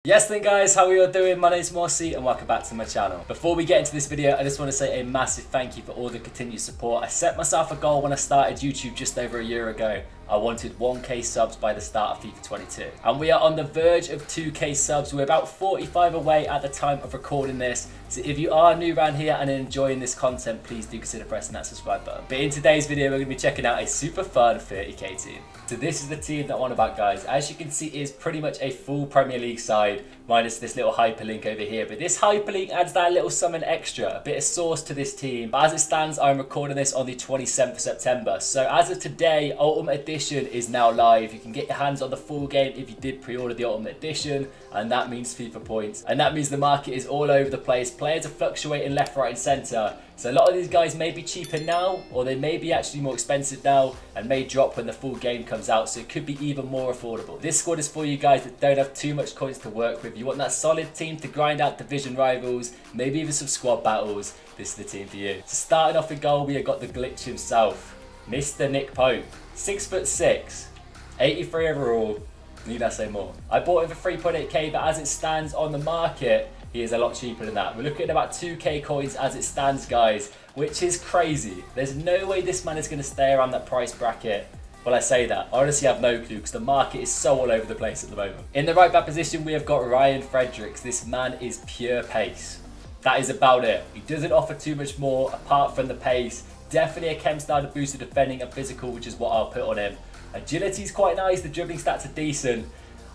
Yes then guys, how are you all doing? My name is Mossy and welcome back to my channel. Before we get into this video, I just want to say a massive thank you for all the continued support. I set myself a goal when I started YouTube just over a year ago. I wanted 1k subs by the start of FIFA 22. And we are on the verge of 2k subs. We're about 45 away at the time of recording this. So if you are new around here and enjoying this content, please do consider pressing that subscribe button. But in today's video, we're going to be checking out a super fun 30k team. So this is the team that I'm on about, guys. As you can see, it is pretty much a full Premier League side, minus this little hyperlink over here. But this hyperlink adds that little something extra, a bit of sauce to this team. But as it stands, I'm recording this on the 27th of September. So as of today, Ultimate Edition is now live. You can get your hands on the full game if you did pre-order the Ultimate Edition, and that means FIFA points. And that means the market is all over the place. Players are fluctuating left, right and centre. So a lot of these guys may be cheaper now, or they may be actually more expensive now and may drop when the full game comes out, so it could be even more affordable. This squad is for you guys that don't have too much coins to work with. You want that solid team to grind out division rivals, maybe even some squad battles. This is the team for you. So starting off in goal, we have got the glitch himself, Mr. Nick Pope. 6'6", 83 overall, need I say more. I bought him for 3.8k, but as it stands on the market, he is a lot cheaper than that. We're looking at about 2k coins as it stands, guys, which is crazy. There's no way this man is going to stay around that price bracket. Well, I say that. I honestly have no clue because the market is so all over the place at the moment. In the right back position, we have got Ryan Fredericks. This man is pure pace. That is about it. He doesn't offer too much more apart from the pace. Definitely a chem starter booster defending and physical, which is what I'll put on him. Agility is quite nice. The dribbling stats are decent.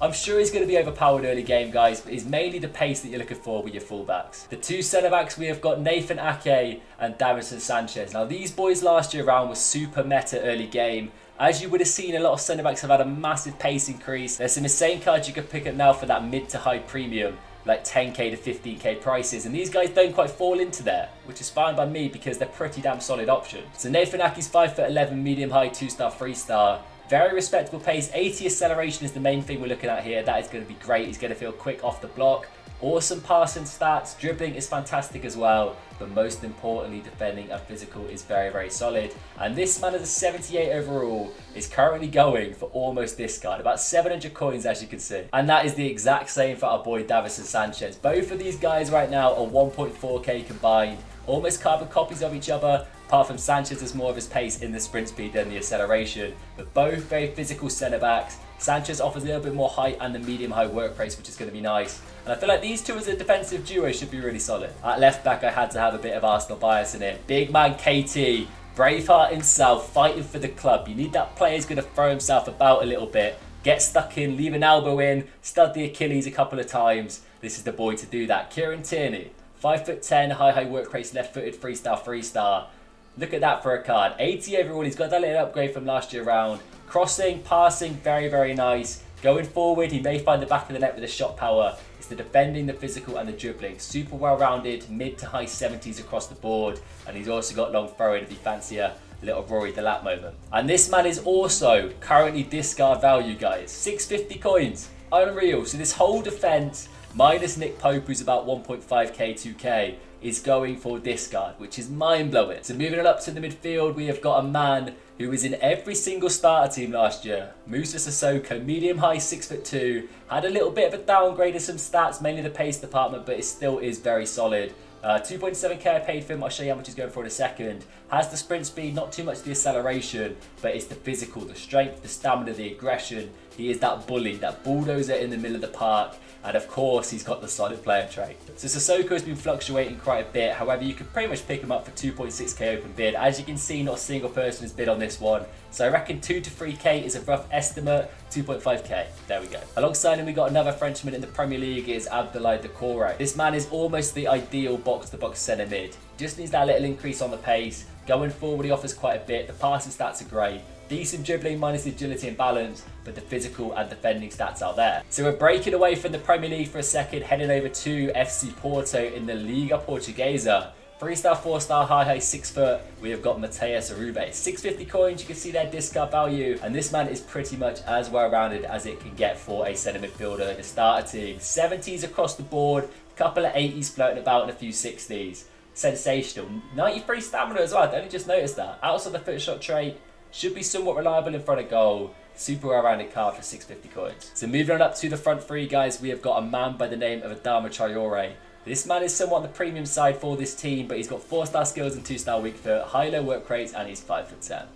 I'm sure he's going to be overpowered early game, guys, but it's mainly the pace that you're looking for with your fullbacks. The two centre-backs, we have got Nathan Ake and Davinson Sanchez. Now, these boys last year around were super meta early game. As you would have seen, a lot of centre-backs have had a massive pace increase. There's some insane cards you could pick up now for that mid to high premium, like 10k to 15k prices, and these guys don't quite fall into there, which is fine by me because they're pretty damn solid options. So Nathan Ake's 5'11", medium high, 2-star, 3-star. Very respectable pace. 80 acceleration is the main thing we're looking at here. That is going to be great. He's going to feel quick off the block. Awesome passing stats. Dribbling is fantastic as well. But most importantly, defending and physical is very, very solid. And this man is a 78 overall. Is currently going for almost this card. About 700 coins, as you can see. And that is the exact same for our boy Davinson Sanchez. Both of these guys right now are 1.4k combined. Almost carbon copies of each other. Apart from Sanchez has more of his pace in the sprint speed than the acceleration. But both very physical centre-backs. Sanchez offers a little bit more height and the medium-high work race, which is going to be nice. And I feel like these two as a defensive duo should be really solid. At left-back, I had to have a bit of Arsenal bias in it. Big man KT, Braveheart himself, fighting for the club. You need that player who's going to throw himself about a little bit. Get stuck in, leave an elbow in, stud the Achilles a couple of times. This is the boy to do that. Kieran Tierney, 5'10", high work race, left-footed, 3-star, 3-star. Look at that for a card. 80 overall. He's got that little upgrade from last year round. Crossing, passing, very, very nice. Going forward, he may find the back of the net with the shot power. It's the defending, the physical, and the dribbling. Super well-rounded, mid to high 70s across the board. And he's also got long throwing if you fancy a little Rory Delap moment. And this man is also currently discard value, guys. 650 coins. Unreal. So this whole defense, minus Nick Pope, who's about 1.5k, 2k, is going for discard, which is mind-blowing. So moving it up to the midfield, we have got a man who was in every single starter team last year. Musa Sissoko, medium-high, 6'2", had a little bit of a downgrade in some stats, mainly the pace department, but it still is very solid. 2.7k I paid for him. I'll show you how much he's going for in a second. Has the sprint speed, not too much the acceleration, but it's the physical, the strength, the stamina, the aggression. He is that bully, that bulldozer in the middle of the park. And of course, he's got the solid player trait. So Sissoko has been fluctuating quite a bit. However, you could pretty much pick him up for 2.6k open bid. As you can see, not a single person has bid on this one. So I reckon 2 to 3k is a rough estimate. 2.5k. There we go. Alongside him, we got another Frenchman in the Premier League. Is Abdoulaye Doucouré. This man is almost the ideal box-to-box centre mid. Just needs that little increase on the pace. Going forward, he offers quite a bit. The passing stats are great. Decent dribbling minus the agility and balance, but the physical and defending stats are there. So we're breaking away from the Premier League for a second, heading over to FC Porto in the Liga Portuguesa. 3-star, 4-star, high, 6 foot. We have got Mateus Arube. 650 coins, you can see their discard value. And this man is pretty much as well-rounded as it can get for a centre midfielder in the starter team. 70s across the board, a couple of 80s floating about and a few 60s. Sensational. 93 stamina as well, I only just noticed that. Outside the foot shot trait, should be somewhat reliable in front of goal. Super well-rounded card for 650 coins. So moving on up to the front three, guys, we have got a man by the name of Adama Traore. This man is somewhat on the premium side for this team, but he's got 4-star skills and 2-star weak foot, high-low work rates, and he's 5'10".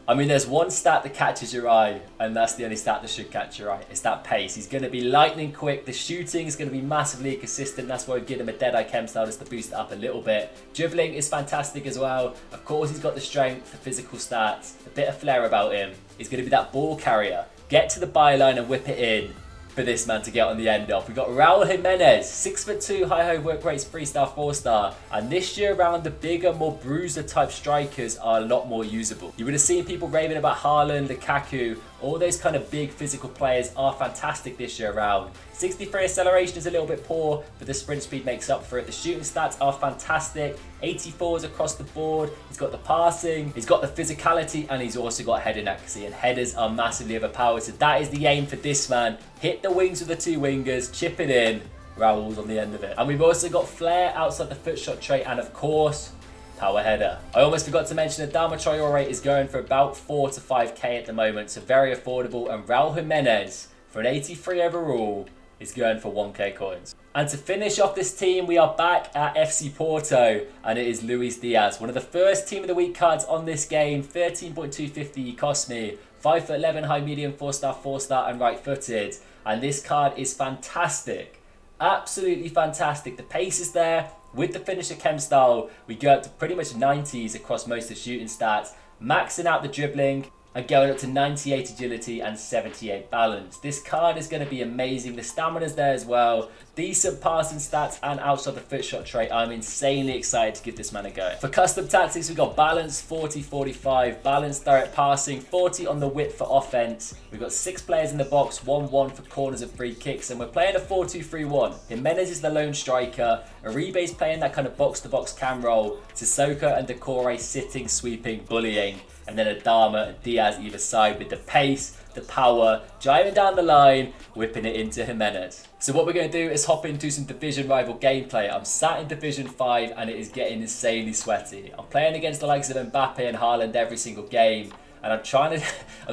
I mean, there's one stat that catches your eye, and that's the only stat that should catch your eye. It's that pace. He's going to be lightning quick. The shooting is going to be massively consistent. That's why we give him a Deadeye Chem style just to boost it up a little bit. Dribbling is fantastic as well. Of course, he's got the strength, the physical stats, a bit of flair about him. He's going to be that ball carrier. Get to the byline and whip it in for this man to get on the end off. We've got Raul Jimenez, 6'2", high work rates, 3-star, 4-star. And this year around, the bigger, more bruiser type strikers are a lot more usable. You would have seen people raving about Haaland, Lukaku, all those kind of big physical players are fantastic this year around. 63 acceleration is a little bit poor, but the sprint speed makes up for it. The shooting stats are fantastic. 84s across the board. He's got the passing, he's got the physicality, and he's also got heading accuracy. And headers are massively overpowered. So that is the aim for this man. Hit the wings with the two wingers, chip it in. Raul's on the end of it. And we've also got flair outside the foot shot trait, and of course, power header. I almost forgot to mention that Adama Traore is going for about 4 to 5k at the moment, so very affordable. And Raul Jimenez, for an 83 overall, is going for 1k coins. And to finish off this team, we are back at FC Porto, and it is Luis Diaz, one of the first Team of the Week cards on this game. 13.250 he cost me. 5'11", high medium, 4-star, 4-star, and right-footed. And this card is fantastic. Absolutely fantastic. The pace is there. With the finisher chem style, we go up to pretty much 90s across most of the shooting stats, maxing out the dribbling and going up to 98 agility and 78 balance. This card is going to be amazing. The stamina's there as well. Decent passing stats and outside the foot shot trait. I'm insanely excited to give this man a go. For custom tactics, we've got balance 40-45, balance direct passing, 40 on the width for offense. We've got 6 players in the box, 1-1 for corners and free kicks, and we're playing a 4-2-3-1. Jimenez is the lone striker. Uribe's playing that kind of box-to-box cam role. Sissoko and Decore sitting, sweeping, bullying. And then Adama and Diaz either side with the pace, the power, driving down the line, whipping it into Jimenez. So what we're going to do is hop into some Division rival gameplay. I'm sat in Division 5 and it is getting insanely sweaty. I'm playing against the likes of Mbappe and Haaland every single game. And I'm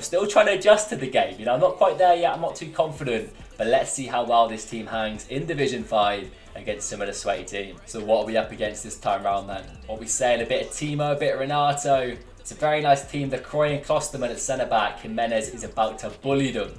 still trying to adjust to the game. You know, I'm not quite there yet, I'm not too confident. But let's see how well this team hangs in Division 5 against some of the sweaty teams. So what are we up against this time round then? What are we saying? A bit of Timo, a bit of Renato. It's a very nice team. The Croy and Klosterman at centre-back. Jimenez is about to bully them.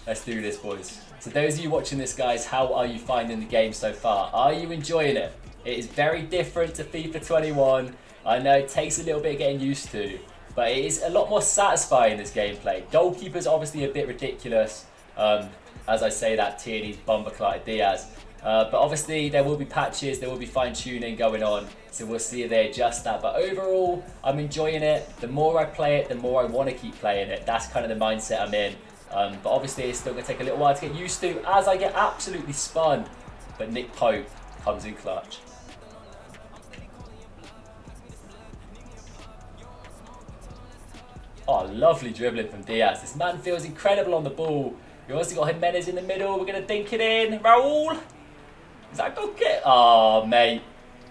Let's do this, boys. So those of you watching this, guys, how are you finding the game so far? Are you enjoying it? It is very different to FIFA 21. I know it takes a little bit of getting used to, but it is a lot more satisfying, this gameplay. Goalkeeper's obviously a bit ridiculous. As I say that, Tierney's Bomberclotted Diaz. But obviously there will be patches, there will be fine-tuning going on, so we'll see if they adjust that. But overall, I'm enjoying it. The more I play it, the more I want to keep playing it. That's kind of the mindset I'm in. But obviously it's still going to take a little while to get used to as I get absolutely spun. But Nick Pope comes in clutch. Oh, lovely dribbling from Diaz. This man feels incredible on the ball. You also got Jimenez in the middle. We're going to dink it in. Raul. Is that a good kick? Oh, mate.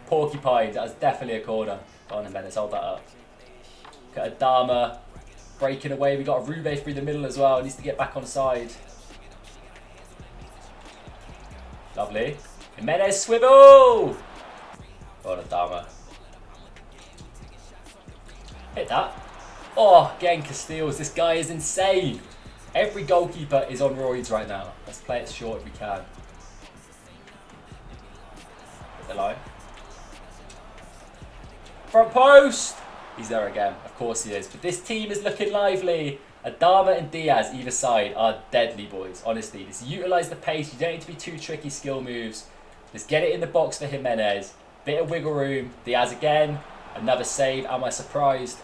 Porcupines. That was definitely a corner. Go on, Jimenez. Hold that up. Got Adama breaking away. We got Rube through the middle as well. Needs to get back on side. Lovely. Jimenez swivel. Go on, Adama. Hit that. Oh, getting Castiles. This guy is insane. Every goalkeeper is on roids right now. Let's play it short if we can. Hit the line. Front post. He's there again. Of course he is. But this team is looking lively. Adama and Diaz either side are deadly, boys. Honestly, just utilise the pace. You don't need to be too tricky skill moves. Just get it in the box for Jimenez. Bit of wiggle room. Diaz again. Another save. Am I surprised?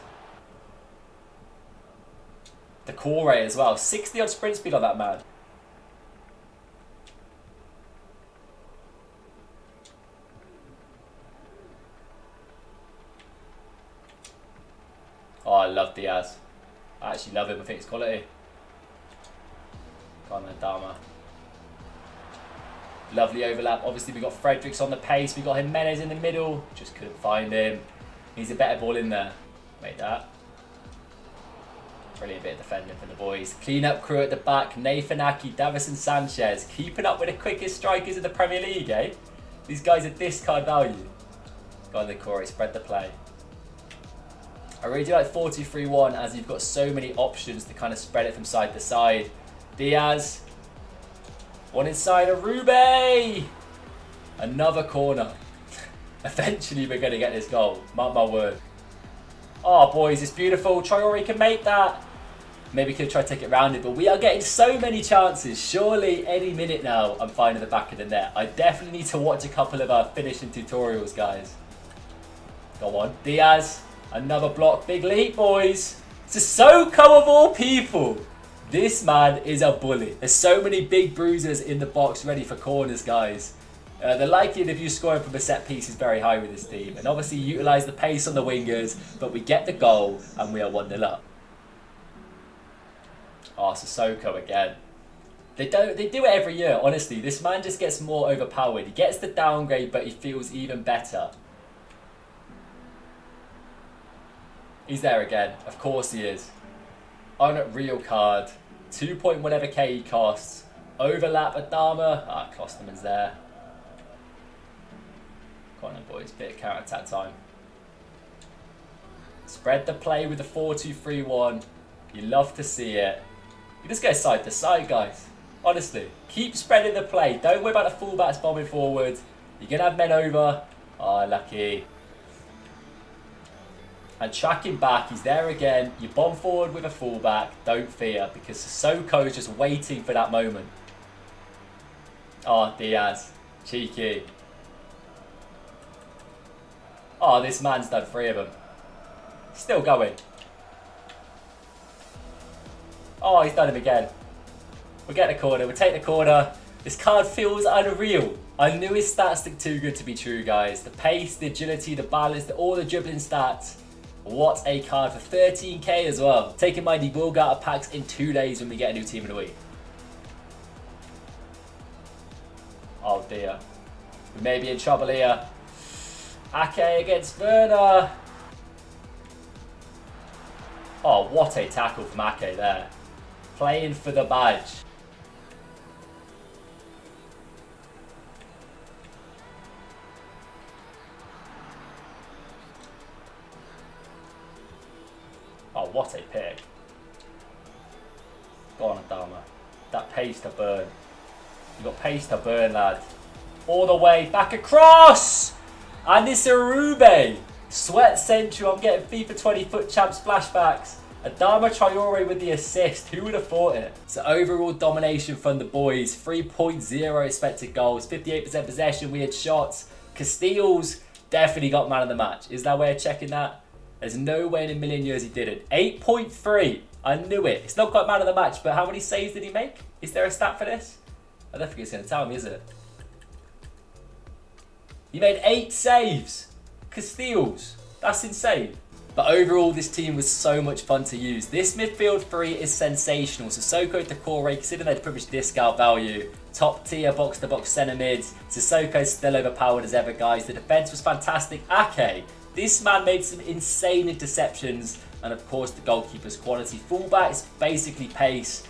The core rate as well. 60 odd sprint speed on that man. Oh, I love Diaz. I actually love him. I think it's quality. Come on, Adama. Lovely overlap. Obviously, we got Fredericks on the pace. We got Jimenez in the middle. Just couldn't find him. Needs a better ball in there. Make that. Brilliant bit of defending from the boys. Clean up crew at the back. Nathan Aki, Davison Sanchez. Keeping up with the quickest strikers in the Premier League, eh? These guys are discard value. Go on the Corey, spread the play. I really do like 4-2-3-1 as you've got so many options to kind of spread it from side to side. Diaz. One inside of Rube. Another corner. Eventually we're going to get this goal. Mark my word. Oh, boys, it's beautiful. Traore can make that. Maybe could try to take it round it, but we are getting so many chances. Surely any minute now I'm finding the back of the net. I definitely need to watch a couple of our finishing tutorials, guys. Go on. Diaz. Another block. Big leap, boys. Sissoko of all people. This man is a bully. There's so many big bruisers in the box ready for corners, guys. The likelihood of you scoring from a set piece is very high with this team. And obviously you utilise the pace on the wingers, but we get the goal and we are 1-0 up. Oh, Sissoko again. They do it every year, honestly. This man just gets more overpowered. He gets the downgrade, but he feels even better. He's there again. Of course he is. Unreal card. 2 point whatever K he costs. Overlap Adama. Ah, Klosterman's there. Come on then, boys. Bit of counter-attack time. Spread the play with the 4-2-3-1. You love to see it. You just go side to side, guys. Honestly. Keep spreading the play. Don't worry about the fullbacks bombing forward. You're going to have men over. Oh, lucky. And tracking back, he's there again. You bomb forward with a fullback. Don't fear, because Sissoko is just waiting for that moment. Oh, Diaz. Cheeky. Oh, this man's done 3 of them. Still going. Oh, he's done him again. We'll get the corner. We'll take the corner. This card feels unreal. I knew his stats looked too good to be true, guys. The pace, the agility, the balance, all the dribbling stats. What a card for 13k as well. Take in mind, he will go out of packs in 2 days when we get a new team in a week. Oh dear. We may be in trouble here. Ake against Werner. Oh, what a tackle from Ake there. Playing for the badge. Oh, what a pick. Go on, Adama. That pace to burn. You got pace to burn, lad. All the way back across! And it's a Rube. Sweat Central. I'm getting FIFA 20 FUT Champs flashbacks. Adama Traore with the assist. Who would have thought it? So overall domination from the boys. 3.0 expected goals. 58% possession. We had shots. Castiles definitely got man of the match. Is that way of checking that? There's no way in a million years he didn't. 8.3. I knew it. It's not quite man of the match, but how many saves did he make? Is there a stat for this? I don't think it's going to tell me, is it? He made 8 saves. Castiles. That's insane. But overall, this team was so much fun to use. This midfield 3 is sensational. Sissoko to Corey, considering they'd pretty much discount value. Top tier box-to-box centre mids. Sissoko's still overpowered as ever, guys. The defence was fantastic. Ake. This man made some insane interceptions, and of course the goalkeeper's quality. Fullbacks, basically pace.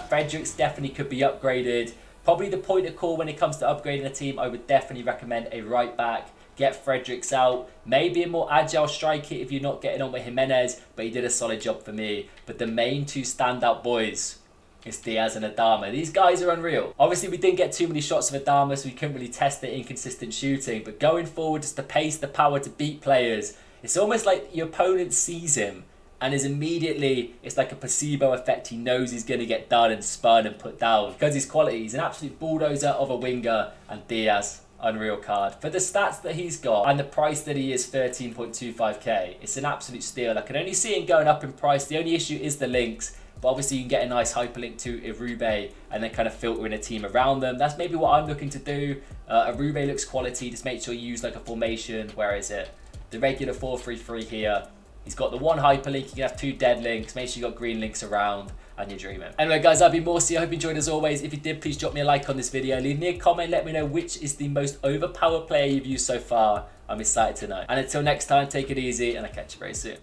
Fredericks definitely could be upgraded. Probably the point of call when it comes to upgrading a team, I would definitely recommend a right back. Get Fredericks out. Maybe a more agile striker if you're not getting on with Jimenez, but he did a solid job for me. But the main 2 standout boys is Diaz and Adama. These guys are unreal. Obviously, we didn't get too many shots of Adama, so we couldn't really test the inconsistent shooting. But going forward, just the pace, the power to beat players. It's almost like your opponent sees him and is immediately, it's like a placebo effect. He knows he's going to get done and spun and put down. Because his quality, he's an absolute bulldozer of a winger. And Diaz, unreal card. For the stats that he's got and the price that he is, 13.25k, it's an absolute steal. I can only see him going up in price. The only issue is the links. But obviously you can get a nice hyperlink to Irube and then kind of filter in a team around them. That's maybe what I'm looking to do. Irube looks quality. Just make sure you use like a formation. Where is it? The regular 4-3-3 here. He's got the 1 hyperlink. You can have 2 dead links. Make sure you got green links around and you're dreaming. Anyway, guys, I've been Morsey. I hope you enjoyed as always. If you did, please drop me a like on this video. Leave me a comment. Let me know which is the most overpowered player you've used so far. I'm excited to know. And until next time, take it easy and I'll catch you very soon.